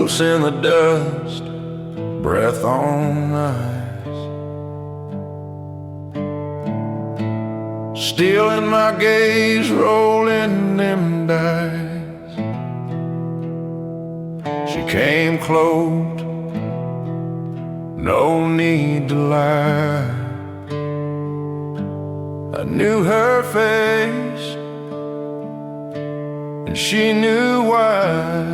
Close in the dust, breath on ice, stealing my gaze, rolling them dice. She came close, no need to lie. I knew her face, and she knew why.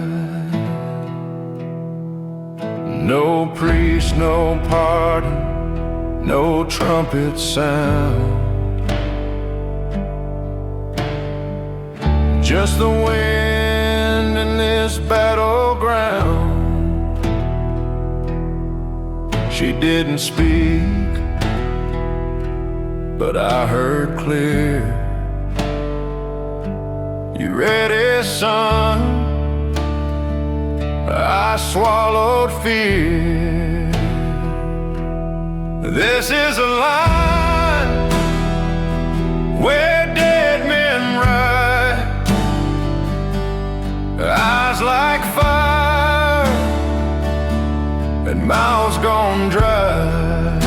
No priest, no pardon, no trumpet sound, just the wind in this battleground. She didn't speak, but I heard clear. You ready, son? I swallowed fear. This is a line where dead men ride, eyes like fire and mouths gone dry.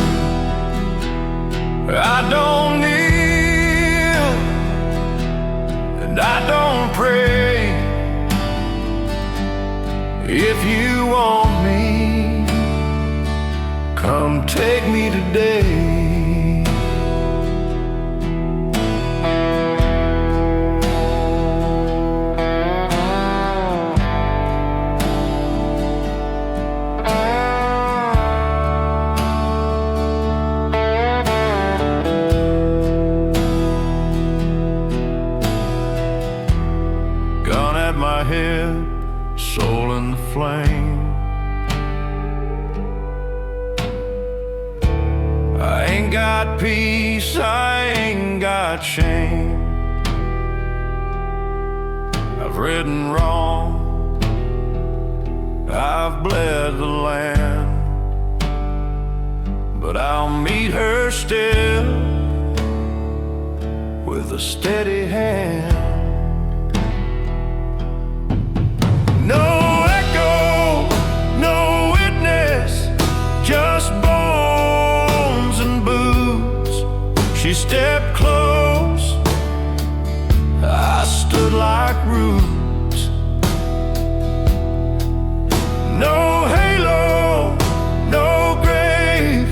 I don't kneel and I don't pray. If you want me, come take me today. Gun at my head, soul in the flame. I ain't got peace, I ain't got shame. I've ridden wrong, I've bled the land, but I'll meet her still with a steady hand. No echo, no witness, just bones and boots. She stepped close, I stood like roots. No halo, no grave,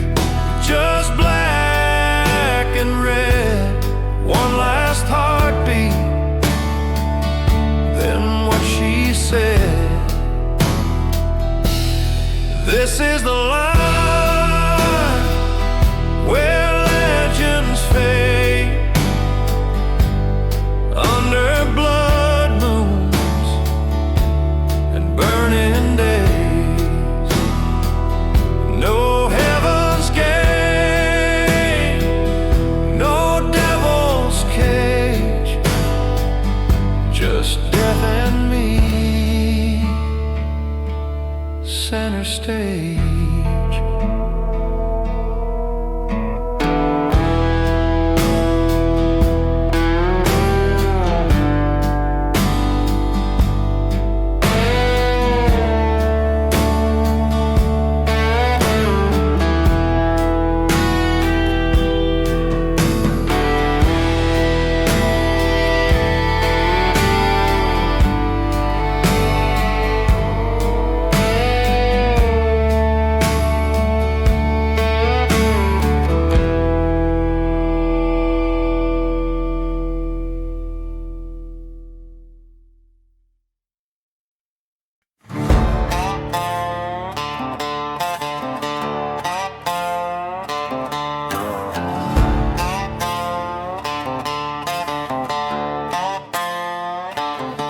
just black and red. One last heartbeat, then what she said. This is the line where legends fade under blood moons and burning days. No heaven's gate, no devil's cage, just death and me, center stage.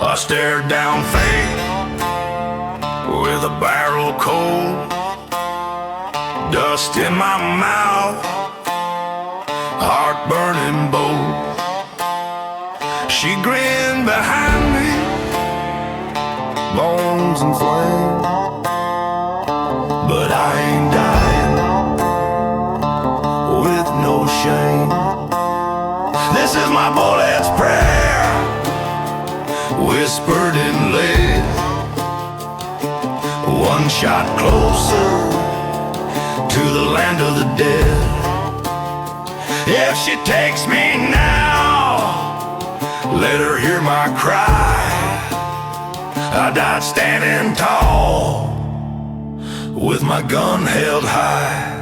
I stared down fate with a barrel cold, dust in my mouth, heart burning bold. She grinned behind me, bones and flame, but I ain't dying with no shame. This is my bullet's prayer, whispered in lead. one shot closer to the land of the dead. If she takes me now, let her hear my cry. I died standing tall with my gun held high.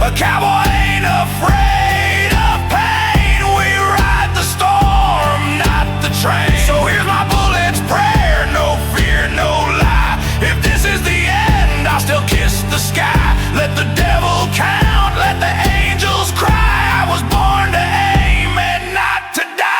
A cowboy ain't afraid of pain. We ride the storm, not the train. So here's my bullet's prayer, no fear, no lie. If this is the end, I'll still kiss the sky. Let the devil count, let the angels cry. I was born to aim and not to die.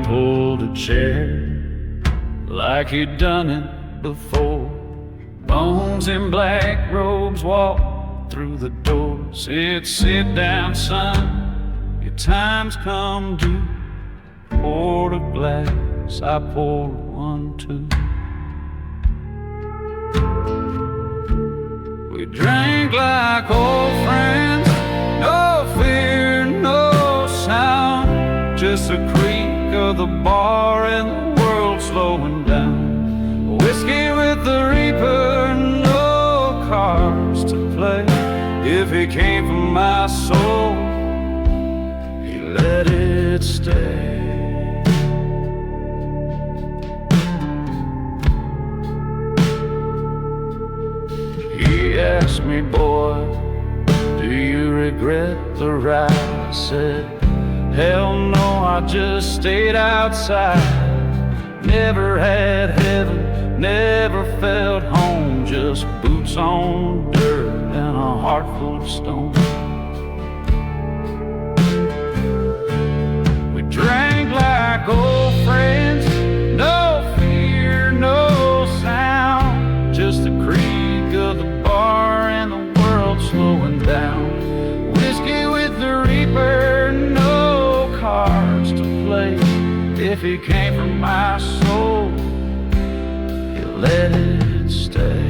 Pulled a chair like he'd done it before. Bones in black robes walked through the door. Said, sit down, son, your time's come due. Poured a glass, I poured one too. We drank like old friends, no fear, no sound, just a creak of the bar and the world slowing down. Whiskey with the reaper, no cards to play. If he came from my soul, he let it stay. He asked me, boy, do you regret the ride? I said, hell no, I just stayed outside. Never had heaven, never felt home. Just boots on dirt and a heart full of stone. We drank like old friends, no fear, no sound, just the creak of the bar and the world slowing down. Whiskey with the reaper, no cards to play. If he came from my soul, he let it stay.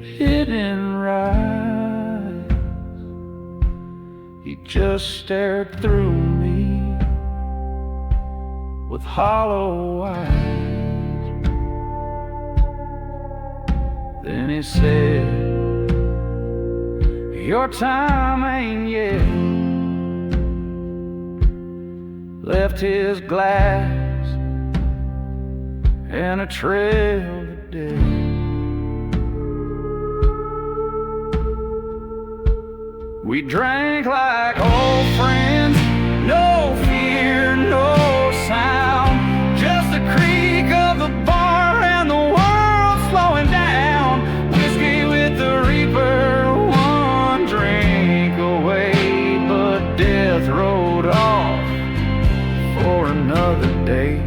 but it didn't rise. He just stared through me with hollow eyes. Then he said, your time ain't yet. Left his glass and a trail to death. We drank like old friends, no fear, no sound, just the creak of the bar and the world slowing down. Whiskey with the reaper, one drink away, but death rode off for another day.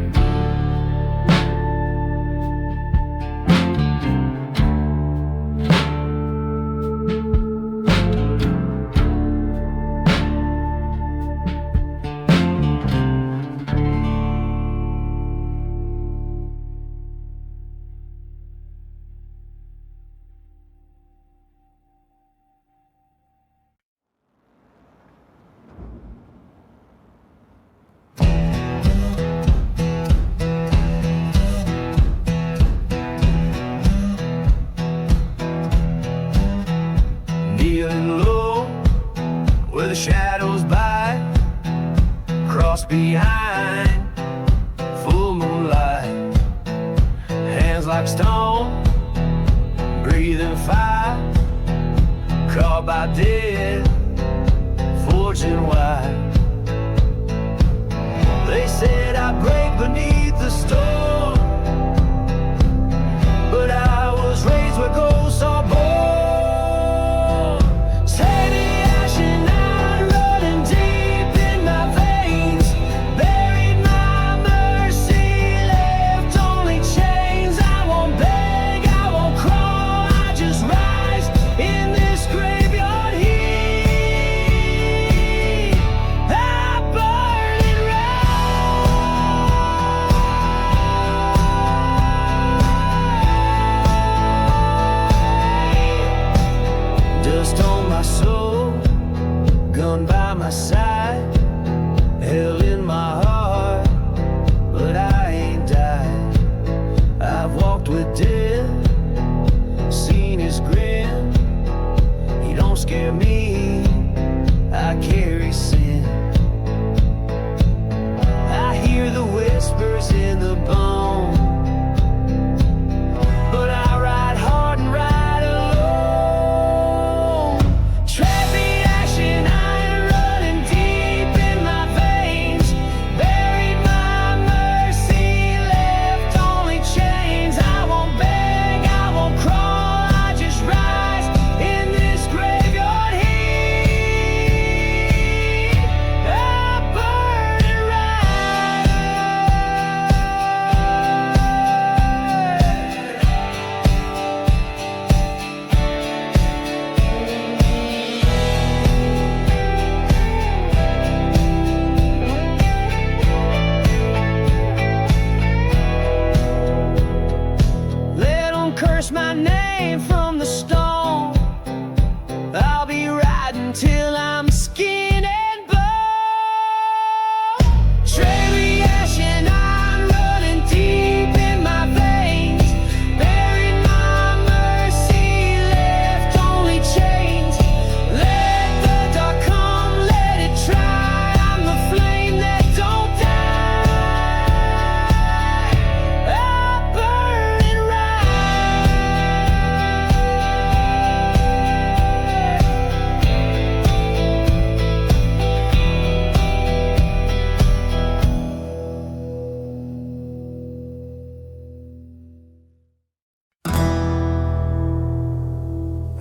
Kneeling low where the shadows bite, cross behind full moonlight, hands like stone, breathing fire, caught by death, fortune wide. They said I'd break beneath the storm, but I was raised where ghosts are born.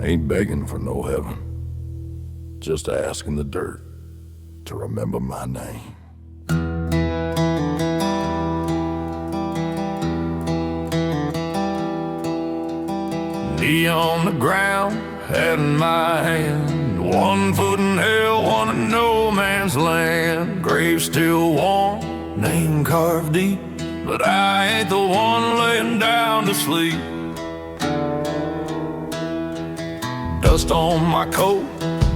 Ain't begging for no heaven, just asking the dirt to remember my name. Knee on the ground, head in my hand, 1 foot in hell, 1 in no man's land. Grave still warm, name carved deep, but I ain't the one laying down to sleep. Dust on my coat,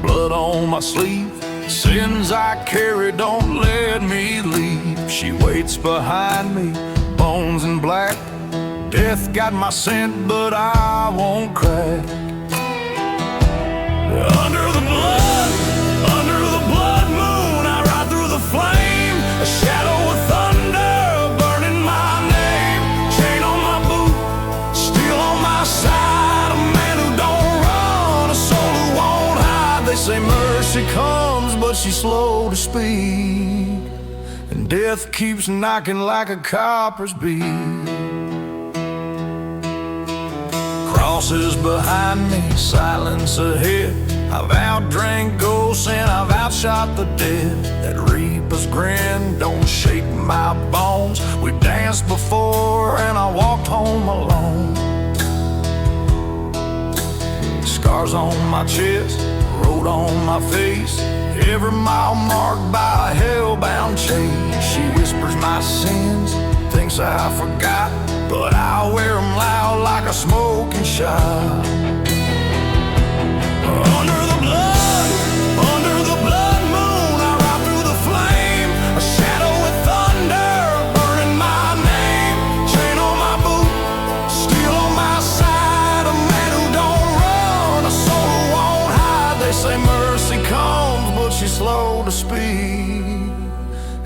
blood on my sleeve. Sins I carry don't let me leave. She waits behind me, bones in black. Death got my scent, but I won't crack. Under the blood moon, I ride through the flame. A shadow of thunder, burning my name. Chain on my boot, steel on my side. A man who don't run, a soul who won't hide. They say mercy comes, but she's slow to speak, and death keeps knocking like a copper's beat. Crosses behind me, silence ahead. I've outdrank ghosts and I've outshot the dead. That reaper's grin don't shake my bones. We danced before and I walked home alone. Scars on my chest, road on my face. Every mile marked by a hell-bound chase. She whispers my sins, thinks I forgot, but I wear them loud like a smoking shot. Under the blood moon, I ride through the flame. A shadow with thunder, burning my name. Chain on my boot, steel on my side. A man who don't run, a soul who won't hide. They say mercy comes, but she's slow to speak,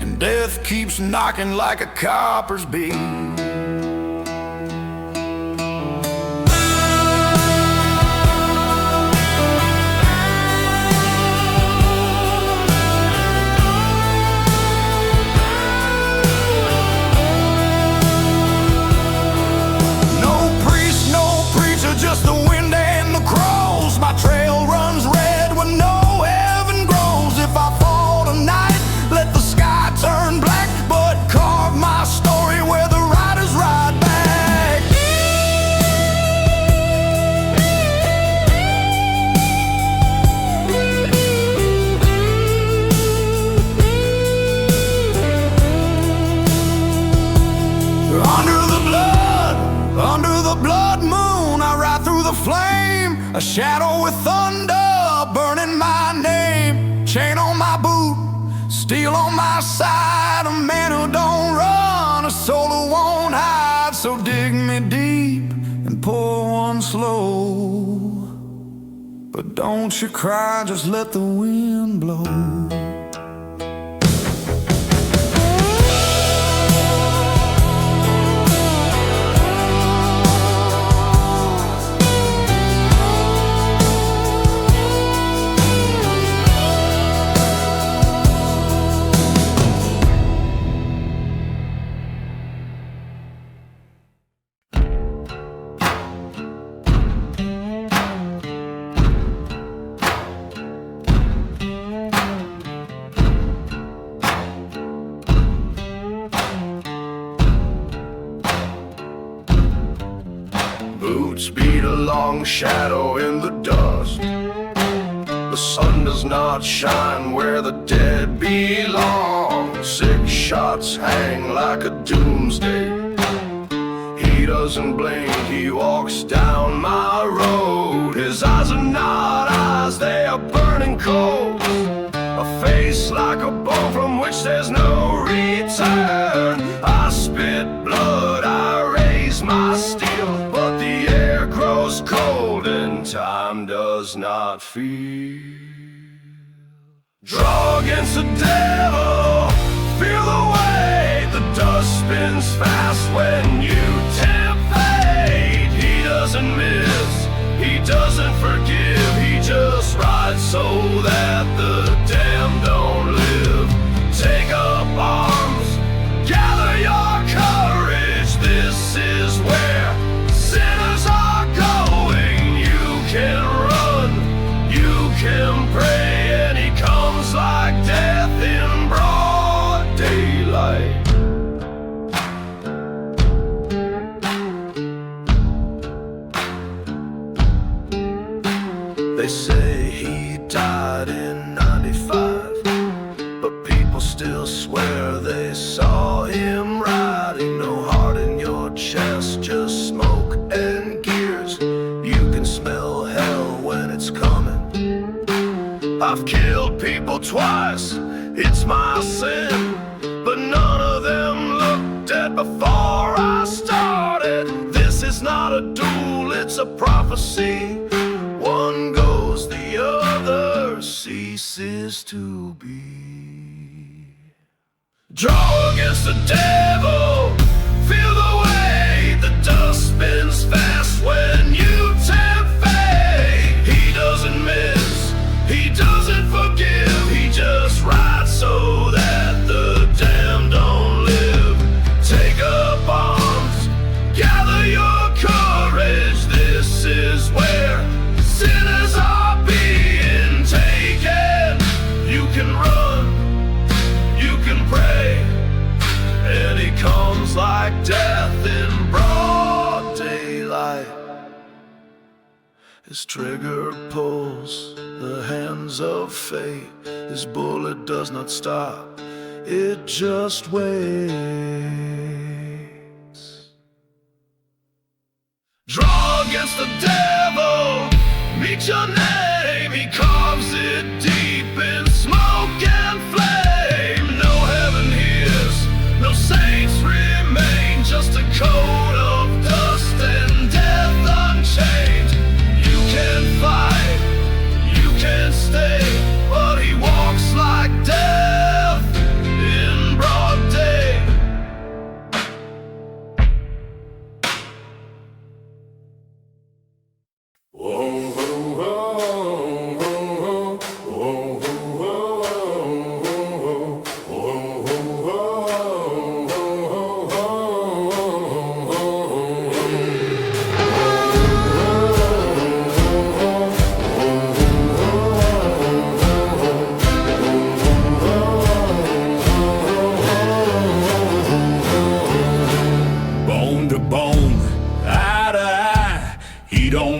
and death keeps knocking like a copper's beat. Just the wind and the crows. My trail runs red where no heaven grows. If I fall tonight, let the sky turn black, but carve my story where the riders ride back. Under the blood moon, I ride through the flame. A shadow with thunder, burning my name. Chain on my boot, steel on my side. A man who don't run, a soul who won't hide. So dig me deep and pour one slow, but don't you cry, just let the wind blow. Boots beat a long shadow in the dust. The sun does not shine where the dead belong. 6 shots hang like a doomsday. He doesn't blink, he walks down my road. His eyes are not eyes, they are burning coals. A face like a bow from which there's no return. I spit blood, I raise my steel, but the air grows cold and time does not feel. Draw against the devil, feel the weight. The dust spins fast when you tempt fate. He doesn't miss, he doesn't forgive. He just rides so that the damned don't live. Take up arms, gather your courage. This is where sinners are going. You can run, you can pray, and he comes like death in broad daylight. They say he died in 95, but people still swear they saw him riding. No heart in your chest, just smoke and gears. You can smell hell when it's coming. I've killed people twice, it's my sin, but none of them looked dead before I started. This is not a duel, it's a prophecy. One goes, the other ceases to be. Draw against the devil, feel the way the dust spins fast when you tempt fate. He doesn't miss, he doesn't forgive, he just rides so that the damned don't live. Take up arms, gather your courage, this is where sinners are being taken. You can run, you can pray, and he comes like death in broad daylight. His trigger pulls the hands of fate. His bullet does not stop, it just waits. Draw against the devil, meet your name. He carves it deep in smoke and flame. No heaven hears, no saints remain, just a coat of dust and death unchained. You can fight, you can stay, but he walks like death in broad day.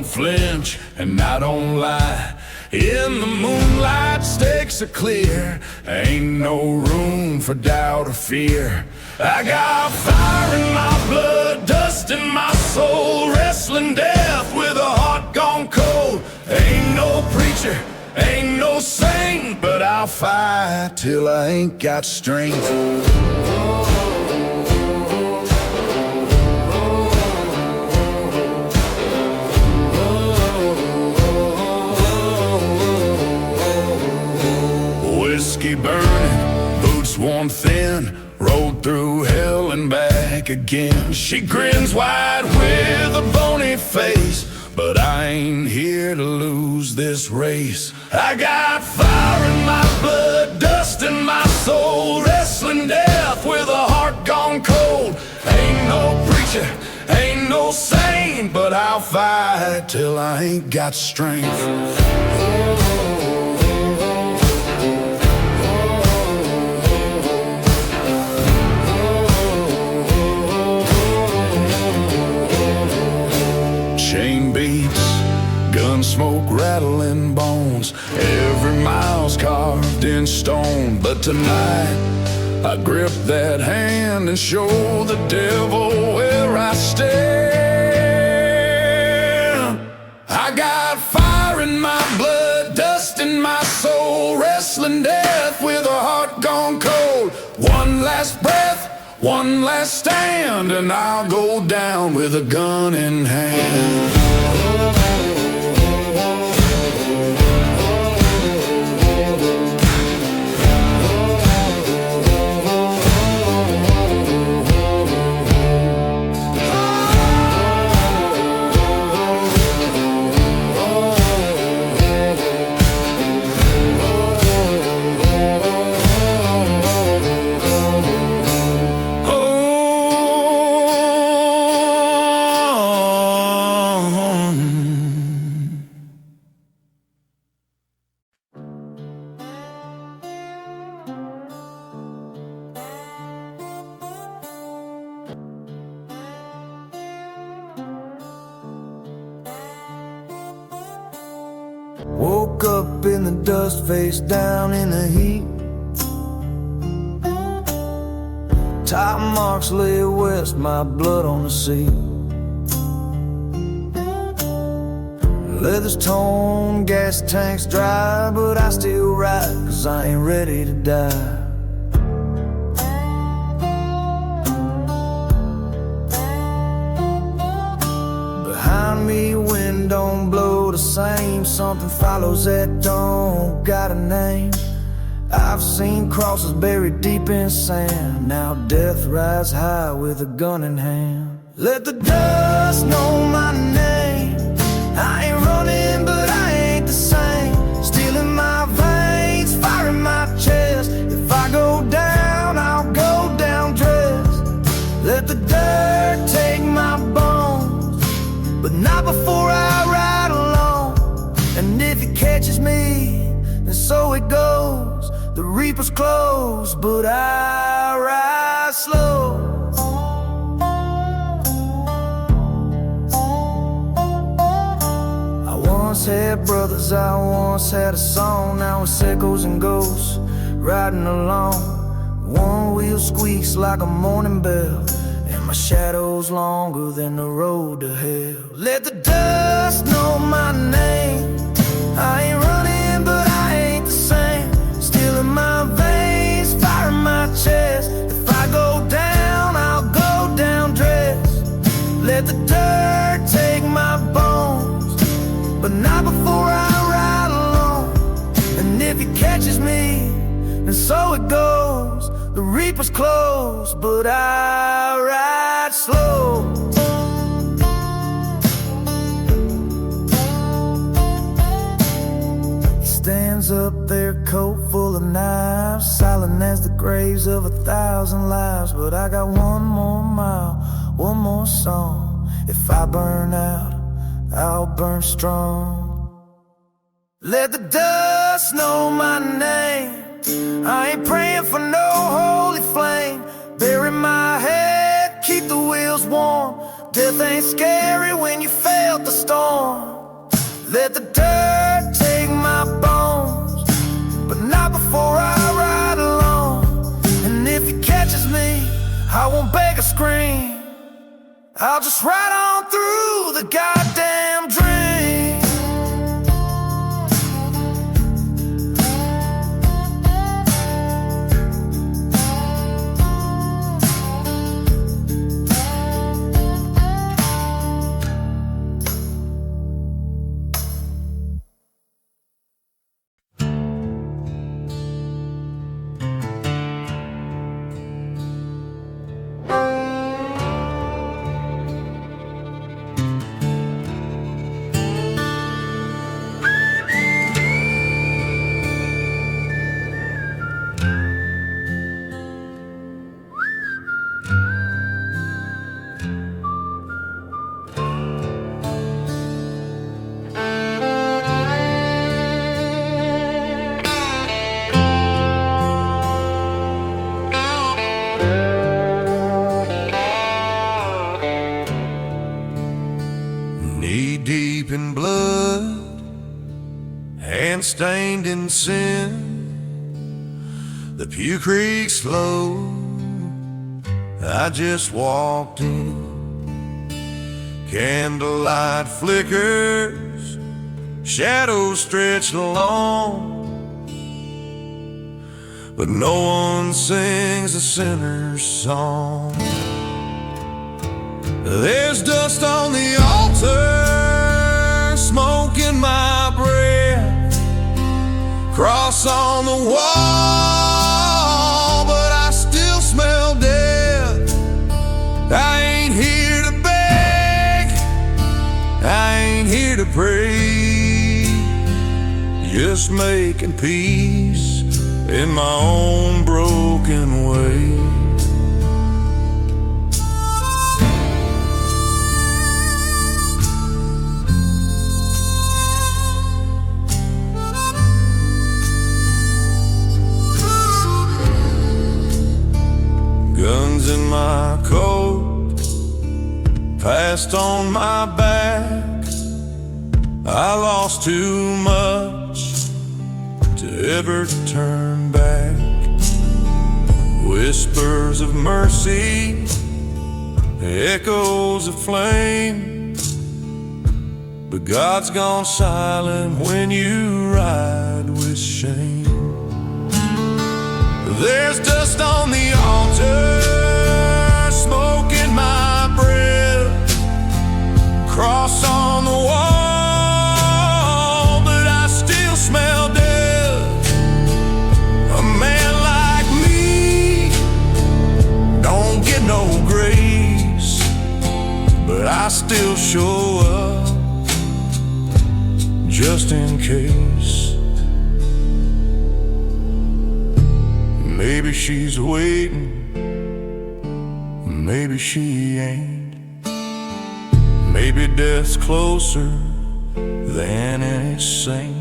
Flinch, and I don't lie. In the moonlight, stakes are clear. Ain't no room for doubt or fear. I got fire in my blood, dust in my soul, wrestling death with a heart gone cold. Ain't no preacher, ain't no saint, but I'll fight till I ain't got strength. Whiskey burning, boots worn thin, rode through hell and back again. She grins wide with a bony face, but I ain't here to lose this race. I got fire in my blood, dust in my soul, wrestling death with a heart gone cold. Ain't no preacher, ain't no saint, but I'll fight till I ain't got strength. Chain beats, gunsmoke rattling bones, every mile's carved in stone. But tonight I grip that hand and show the devil where I stand. I got fire in my blood, dust in my soul, wrestling death with a heart gone cold. One last breath, one last stand, and I'll go down with a gun in hand. Woke up in the dust, face down in the heat. Top marks lay west, my blood on the seat. Leather's torn, gas tank's dry, but I still ride, 'cause I ain't ready to die. Behind me, wind don't blow the same. Something follows that don't got a name. I've seen crosses buried deep in sand. Now death rides high with a gun in hand. Let the dust know my name. I ain't running, but I ain't the same. Steel in my veins, fire in my chest. If I go down, I'll go down dressed. Let the dirt take my bones, but not before I ride alone. And if he catches me, then so it goes. The reaper's close, but I ride slow. I once had brothers, I once had a song. Now it's echoes and ghosts riding along. One wheel squeaks like a morning bell, and my shadow's longer than the road to hell. Let the dust know my name. I ain't running, but I ain't the same. Still in my veins, fire in my chest. If I go down, I'll go down dressed. Let the dirt take my bones, but not before I ride alone. And if he catches me, then so it goes. The reaper's close, but I ride slow. Stands up there, coat full of knives, silent as the graves of 1,000 lives. But I got one more mile, one more song. If I burn out, I'll burn strong. Let the dust know my name. I ain't praying for no holy flame. Bury my head, keep the wheels warm. Death ain't scary when you failed the storm. Let the dirt take my bones, but not before I ride alone. And if he catches me, I won't beg or scream. I'll just ride on through the goddamn dream. Knee-deep in blood and stained in sin, the Pew Creek slow, I just walked in. Candlelight flickers, shadows stretched along, but no one sings a sinner's song. There's dust on the altar, smoke in my breath, cross on the wall, but I still smell death. I ain't here to beg, I ain't here to pray, just making peace in my own broken way. Guns in my coat, passed on my back. I lost too much to ever turn back. Whispers of mercy, echoes of flame, but God's gone silent when you ride with shame. There's dust on the altar, smoke in my breath, cross on the wall, but I still smell death. A man like me don't get no grace, but I still show up just in case. Maybe she's waiting, maybe she ain't. Maybe death's closer than any saint.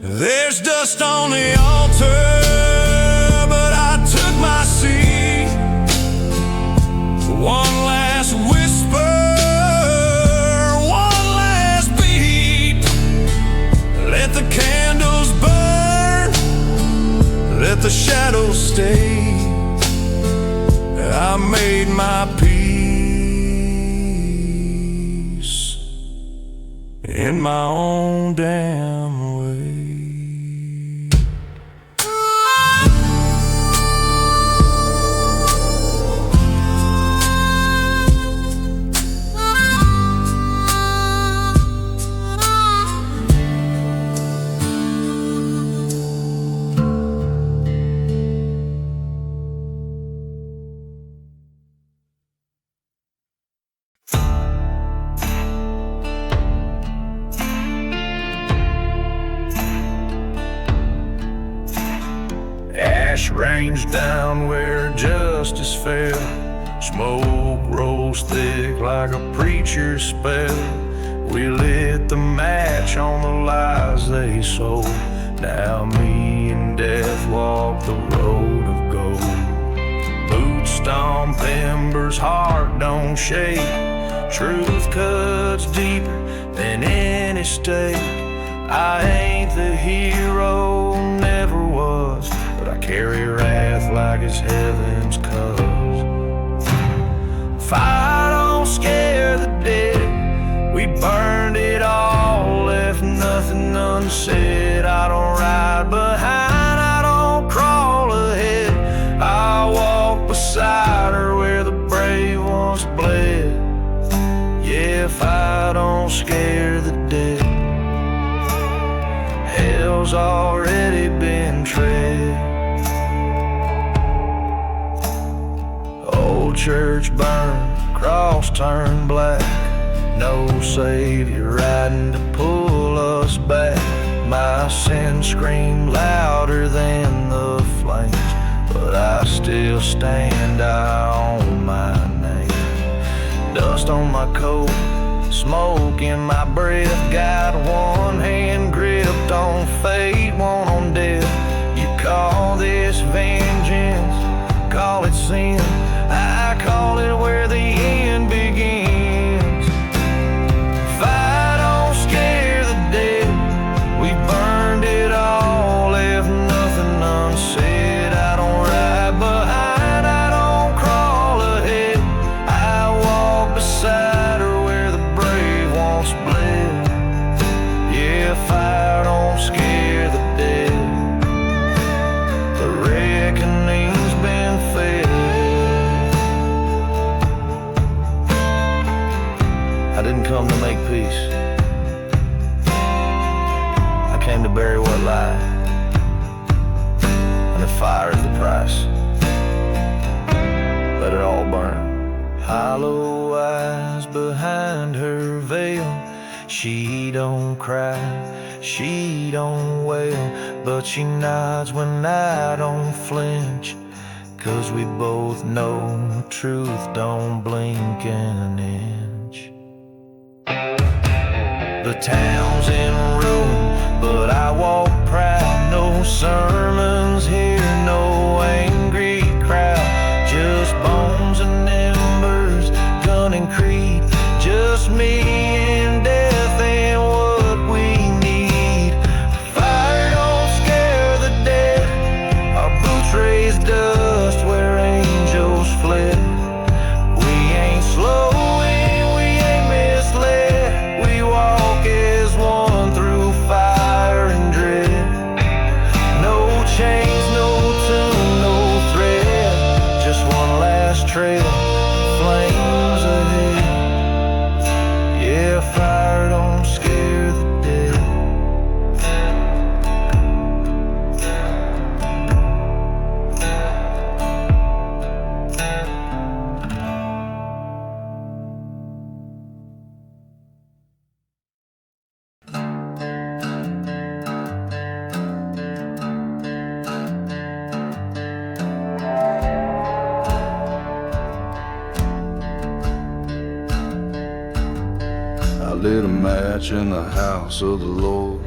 There's dust on the altar, but I took my seat. One last whisper, one last beat. Let the candles burn, let the shadows stay. I made my peace in my own damn way. Ash rains down where justice fell. Smoke rolls thick like a preacher's spell. We lit the match on the lies they sold. Now me and death walk the road of gold. Boots stomp embers, heart don't shake. Truth cuts deeper than any stake. I ain't the hero, never was, but I carry wrath like it's heaven's cause. Fire don't scare the dead. We burned it all, left nothing unsaid. I don't ride behind, I don't crawl ahead. I walk beside her where the brave once bled. Yeah, fire don't scare the dead. Hell's already been tread. Old church burned, cross turned black. No savior riding to pull us back. My sins scream louder than the flames, but I still stand, I own my name. Dust on my coat, smoke in my breath. Got one hand gripped on fate, one on death. You call this vengeance, call it sin. I call it where the end begins. Fire don't scare the dead. We burned it all, left nothing unsaid. I don't ride behind, I don't crawl ahead. I walk beside her where the brave once bled. Yeah, fire don't scare the dead. The reckoning's been fed. I didn't come to make peace. I came to bury what lied. And if fire is the price, let it all burn. Hollow eyes behind her veil. She don't cry, she don't wail, but she nods when I don't flinch. 'Cause we both know truth don't blink an inch. The town's in ruin, but I walk proud. No sermons here, no angry crowd. Just bones and embers, gun and creed. Just me and death and what we need. Fire don't scare the dead. Our boots raise dust where angels fled. We ain't slow and we ain't misled. We walk match in the house of the Lord.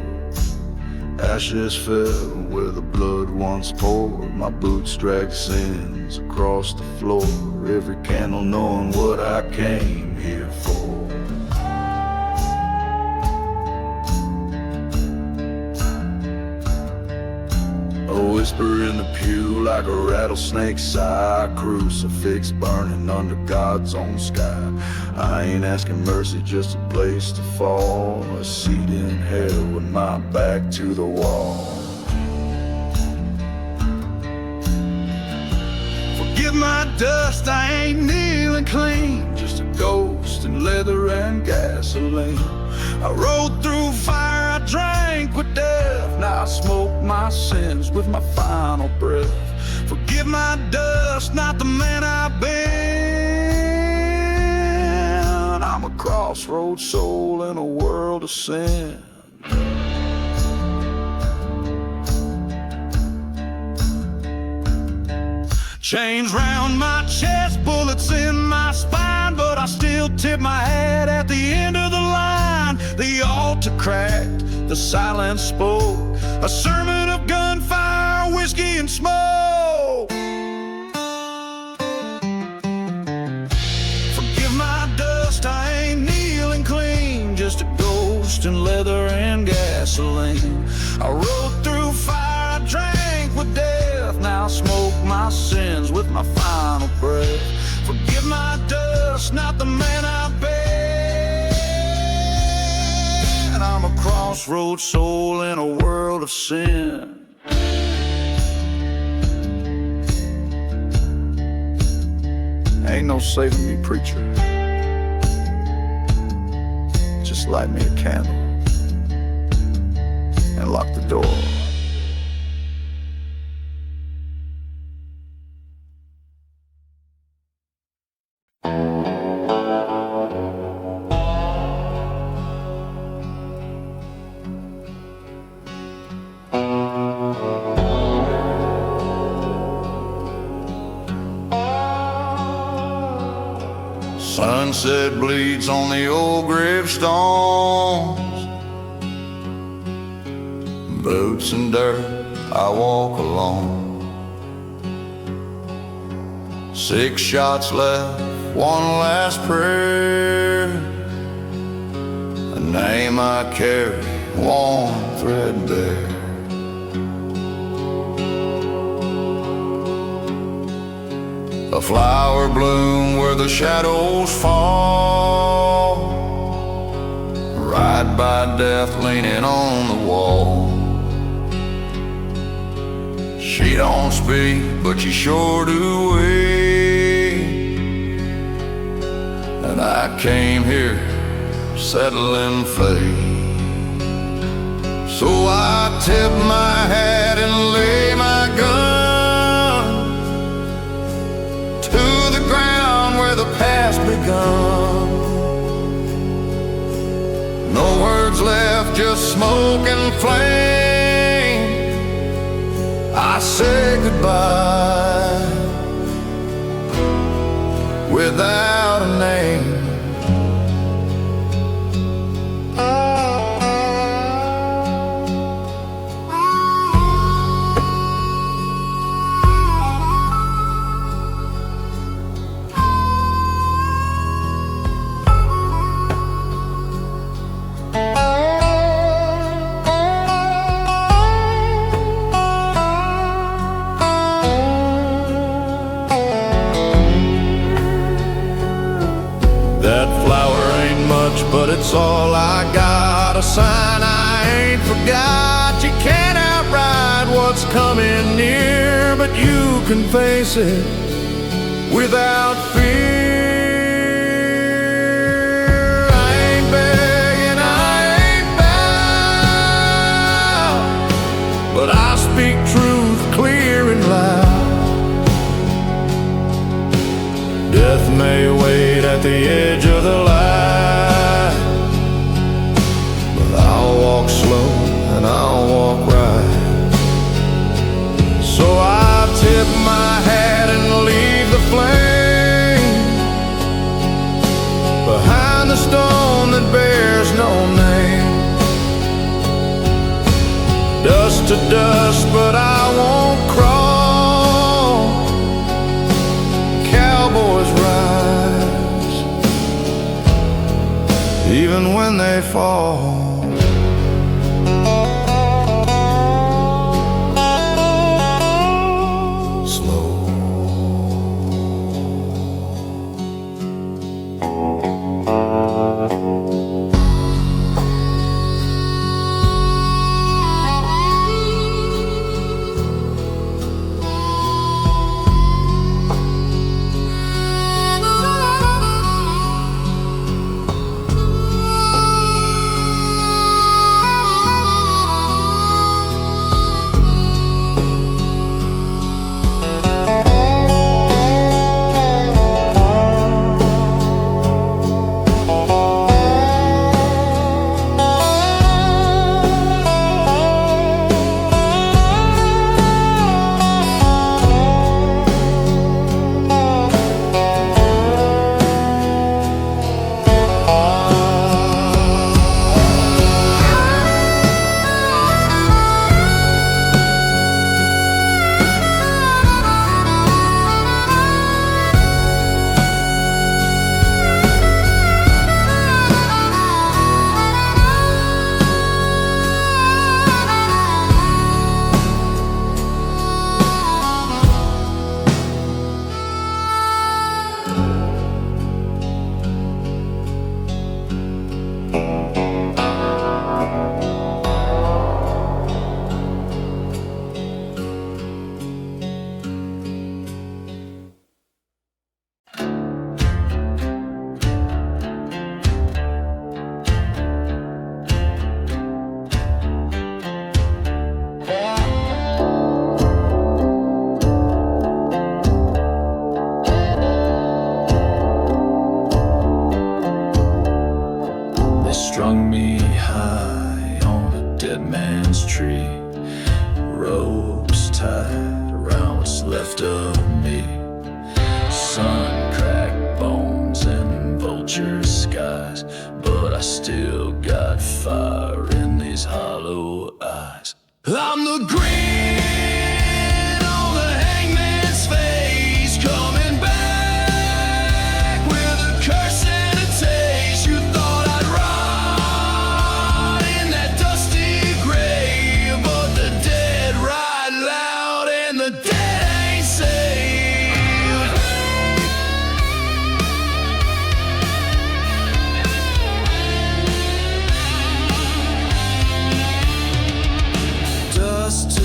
Ashes fell where the blood once poured. My boots dragged sins across the floor. Every candle knowing what I came here for. A whisper in the pew like a rattlesnake sigh. Crucifix burning under God's own sky. I ain't asking mercy, just a place to fall. A seat in hell with my back to the wall. Forgive my dust, I ain't kneeling clean. Just a ghost in leather and gasoline. I rode through fire, I drank with death. Now I smoke my sins with my final breath. Forgive my dust, not the man I've been. I'm a crossroads soul in a world of sin. Chains round my chest, bullets in my spine, but I still tip my hat at the end of the line. The altar cracked, the silence spoke, a sermon of gunfire, whiskey and smoke. Forgive my dust, I ain't kneeling clean. Just a ghost in leather and gasoline. I rode through fire, I drank with death. Now I smoke my sins with my final breath. Forgive my dust, not the man I've been. I'm a crossroads soul in a world of sin. Ain't no saving me, preacher. Just light me a candle and lock the door. Sunset bleeds on the old gravestones. Boots and dirt, I walk alone. 6 shots left, one last prayer. A name I carry, worn threadbare. A flower bloom where the shadows fall. Ride by death leaning on the wall. She don't speak, but she sure do wait. And I came here settling fate. So I tip my hat and lay my gun where the past begun. No words left, just smoke and flame. I say goodbye without a name. But it's all I got, a sign I ain't forgot. You can't outride what's coming near, but you can face it without fear. I ain't begging, I ain't bound, but I speak truth clear and loud. Death may wait at the edge of the light. I'll walk slow and I'll walk right. So I tip my hat and leave the flame. to dust, but I won't crawl. Cowboys rise, even when they fall. Strung me high on a dead man's tree, ropes tied around what's left of me. Sun cracked bones and vulture skies, but I still got fire in these hollow eyes. I'm the grin on the hangman's face, coming back with a curse and a taste. You thought I'd rot in that dusty grave, but the dead ride loud and the dead ain't saved. Dust to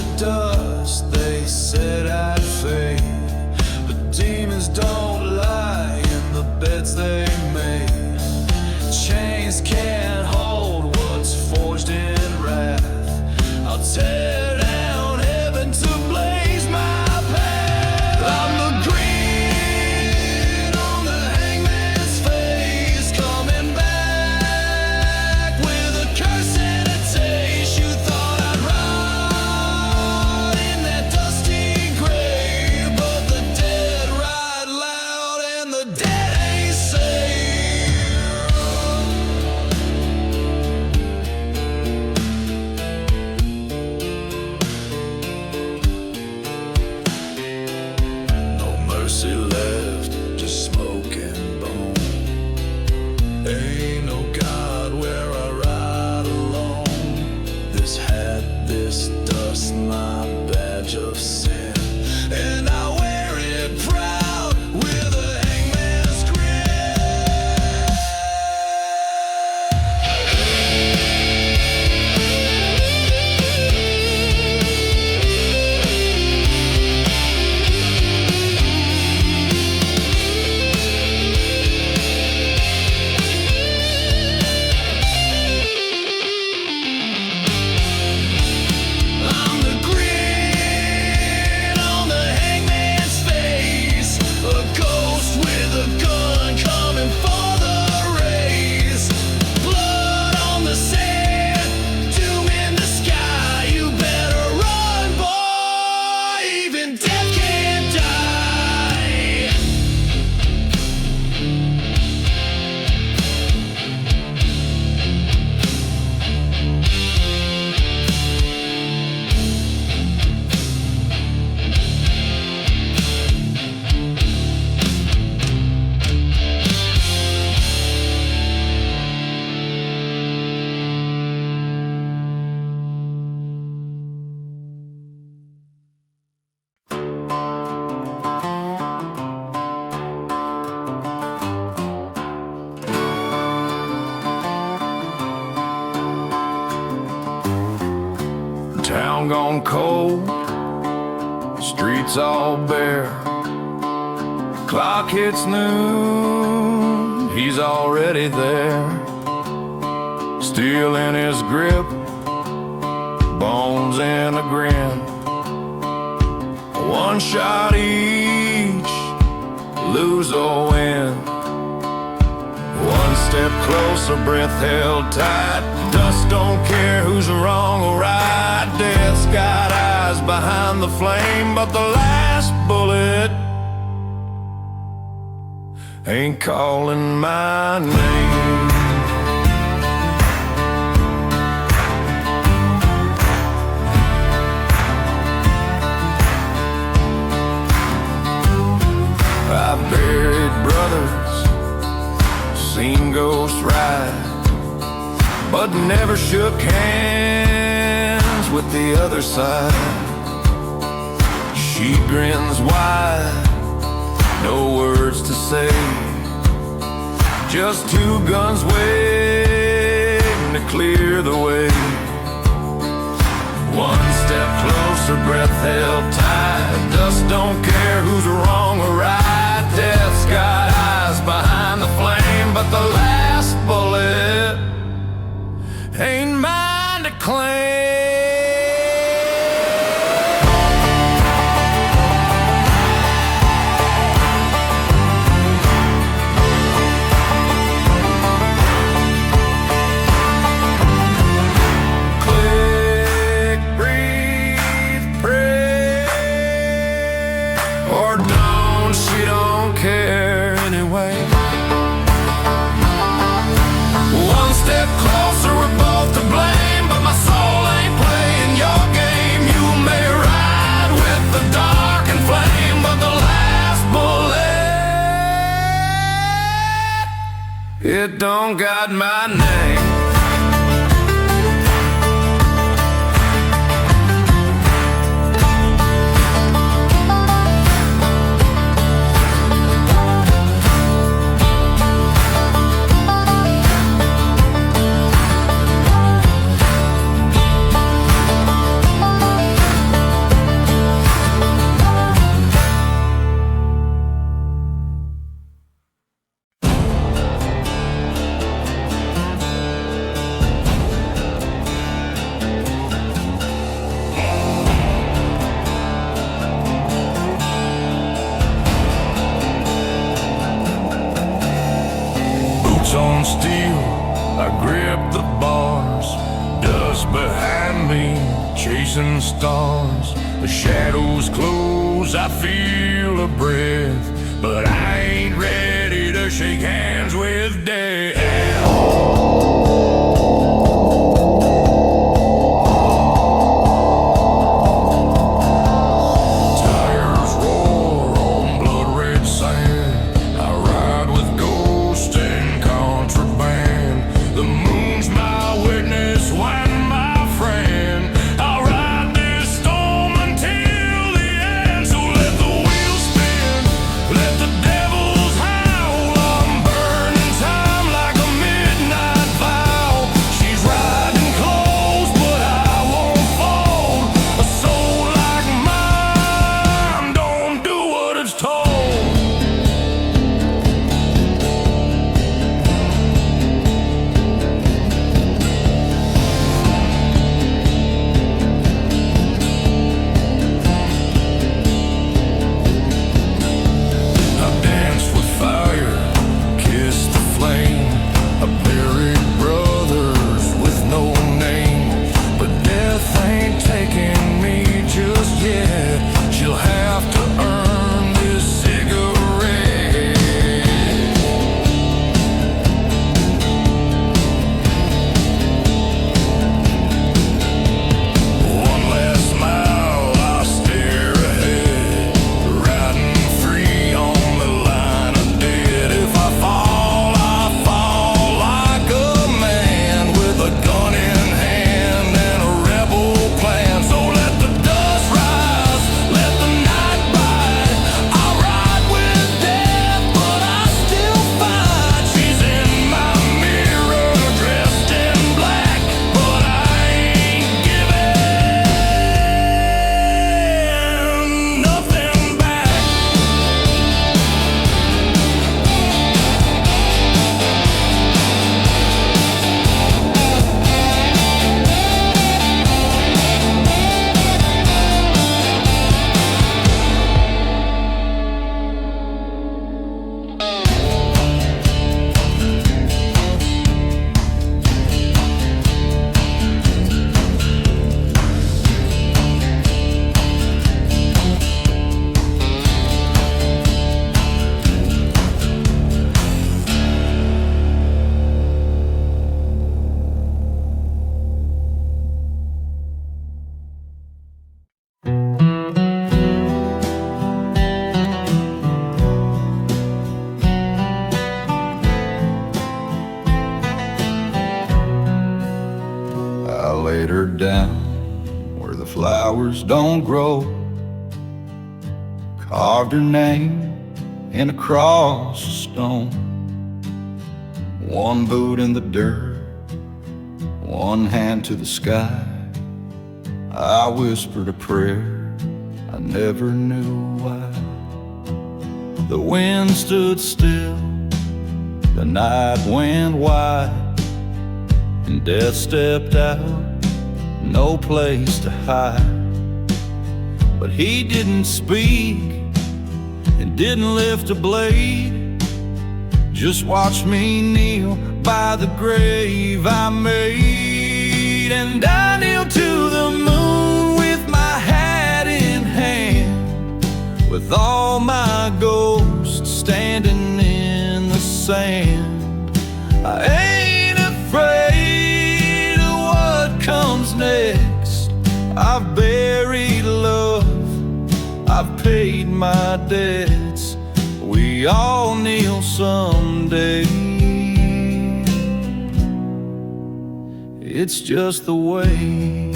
Town gone cold, streets all bare. Clock hits noon, he's already there. Steel in his grip, bones in a grin. One shot each, lose or win. One step closer, breath held tight. Dust don't care who's wrong or right. Death's got eyes behind the flame, but the last bullet ain't calling my name. I've buried brothers, seen ghosts ride, but never shook hands with the other side. She grins wide, no words to say, just two guns waiting to clear the way. One step closer, breath held tight. Dust don't care who's wrong or right. Death's got eyes behind the flame, but the last bullet ain't mine to claim. Click, breathe, pray, or don't, she don't care anyway. One step closer, we're both to blame, but my soul ain't playing your game. You may ride with the dark and flame, but the last bullet, it don't got my name. On steel, I grip the bars. Dust behind me, chasing stars. The shadows close, I feel a breath, but I ain't ready to shake hands with death. Let the devils howl, I'm burning time like a midnight fire. flowers don't grow. Carved her name in across a stone. One boot in the dirt, one hand to the sky. I whispered a prayer, I never knew why. The wind stood still, the night went wide, and death stepped out, no place to hide. But he didn't speak and didn't lift a blade, just watched me kneel by the grave I made. And I kneeled to the moon with my hat in hand, with all my ghosts standing in the sand. I ain't afraid of what comes next. I've buried love, I've paid my debts. We all kneel someday. It's just the way.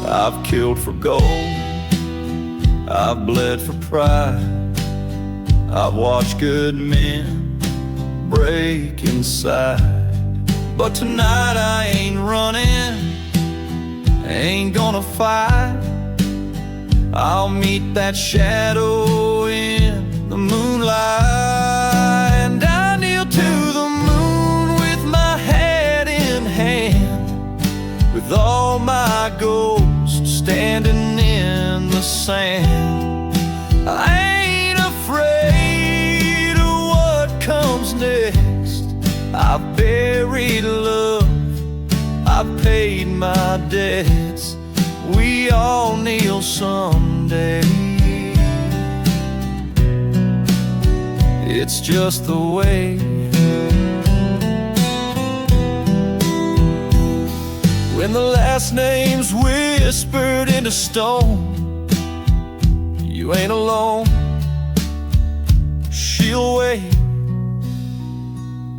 I've killed for gold, I've bled for pride, I've watched good men break inside. But tonight I ain't running, ain't gonna fight. I'll meet that shadow in the moonlight. And I kneel to the moon with my head in hand, with all my ghosts standing in the sand. I ain't afraid of what comes next. I've buried love, I've paid my debts. We all kneel someday. It's just the way. When the last name's whispered into stone, you ain't alone. She'll wait,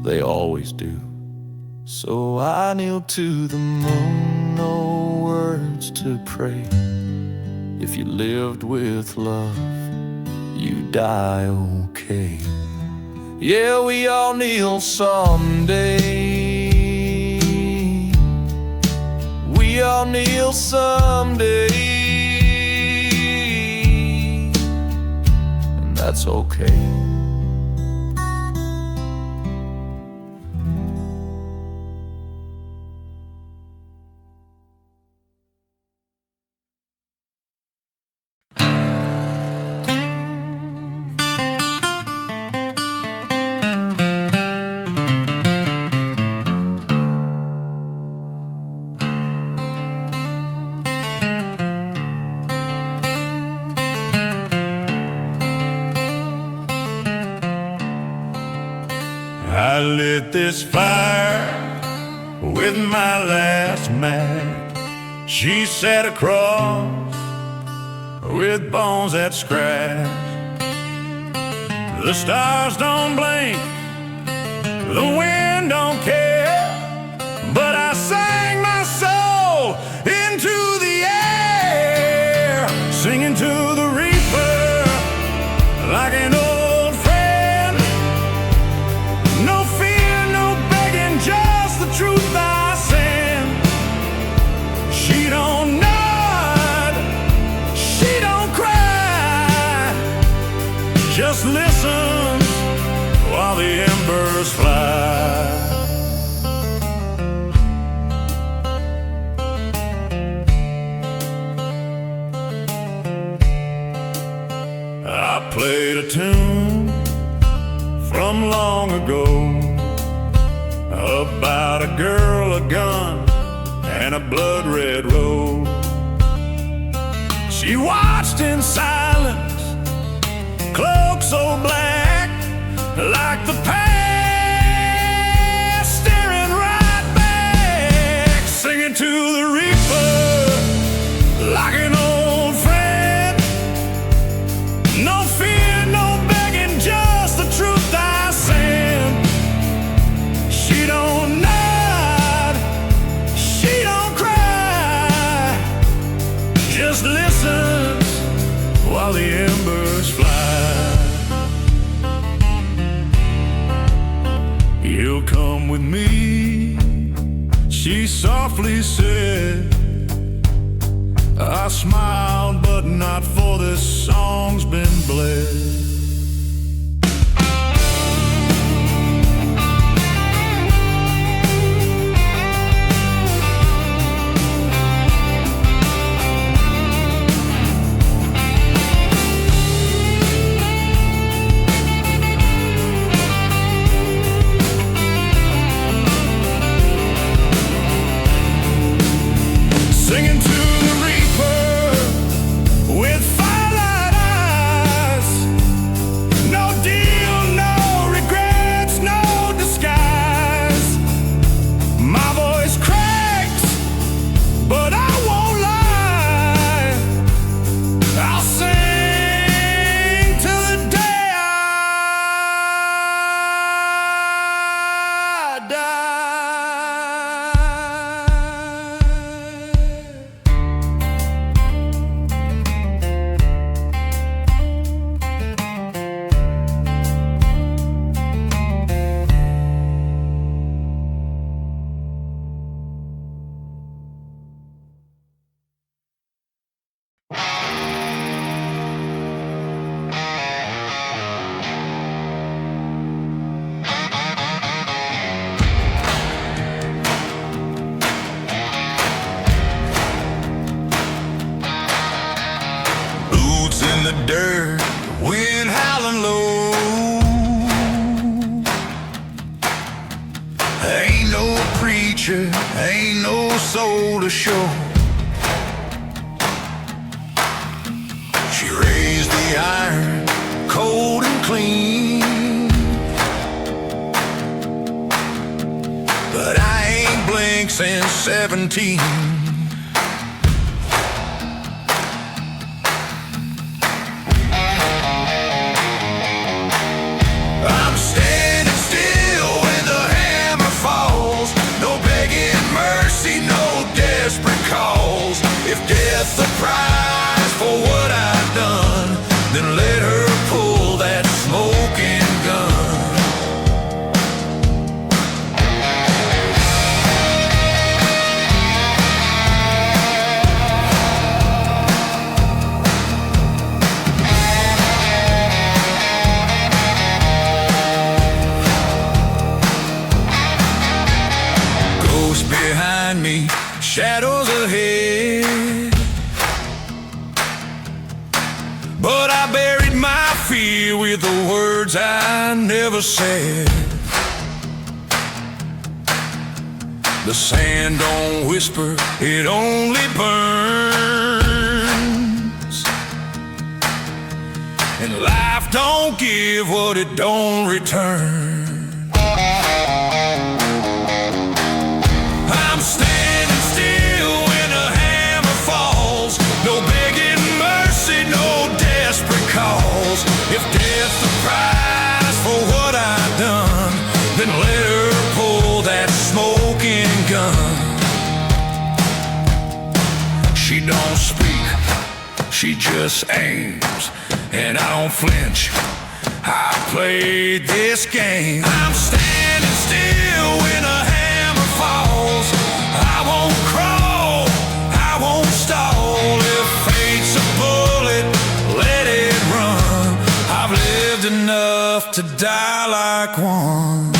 they always do. So I kneel to the moon, no words to pray. If you lived with love, you die okay. Yeah, we all kneel someday. We all kneel someday. And that's okay. I lit this fire with my last match. She sat across with bones that scratch. The stars don't blink, the wind don't care, but I sang my soul into the air, singing to the reaper like an old friend. No fear, no begging, just the truth I send. She don't nod, she don't cry, just listen while the embers fly. I played a tune from long ago about a girl, a gun, and a blood-red road. She watched in silence, cloak so black, like the past staring right back, singing to the reaper like an old friend. No fear, no begging, just the truth You'll come with me, she softly said. I smiled, but not for this song's been bled. Singing to the reaper with firelight eyes. No deal, no regrets, no disguise. My voice cracks, but I won't lie. I'll sing till the day I die. Boots in the dirt, wind howling low. Ain't no preacher, ain't no soul to show. She raised the iron, cold and clean. But I ain't blinked since 17. I'm standing still when the hammer falls. No begging mercy, no desperate calls. If death's the prize for what I've done, then let her pull that smoking gun. Ghosts behind me, shadows ahead. But I buried my fear with the words I never said. The sand don't whisper, it only burns. And life don't give what it don't return. I'm standing still when a hammer falls. No begging mercy, no desperate calls. If death's the prize for what I've done, then let her pull that smoking gun. She don't speak, she just aims, and I don't flinch. I played this game. I'm standing still when a hammer falls. I won't crawl, I won't stall. If fate's a bullet, let it run. I've lived enough to die like one.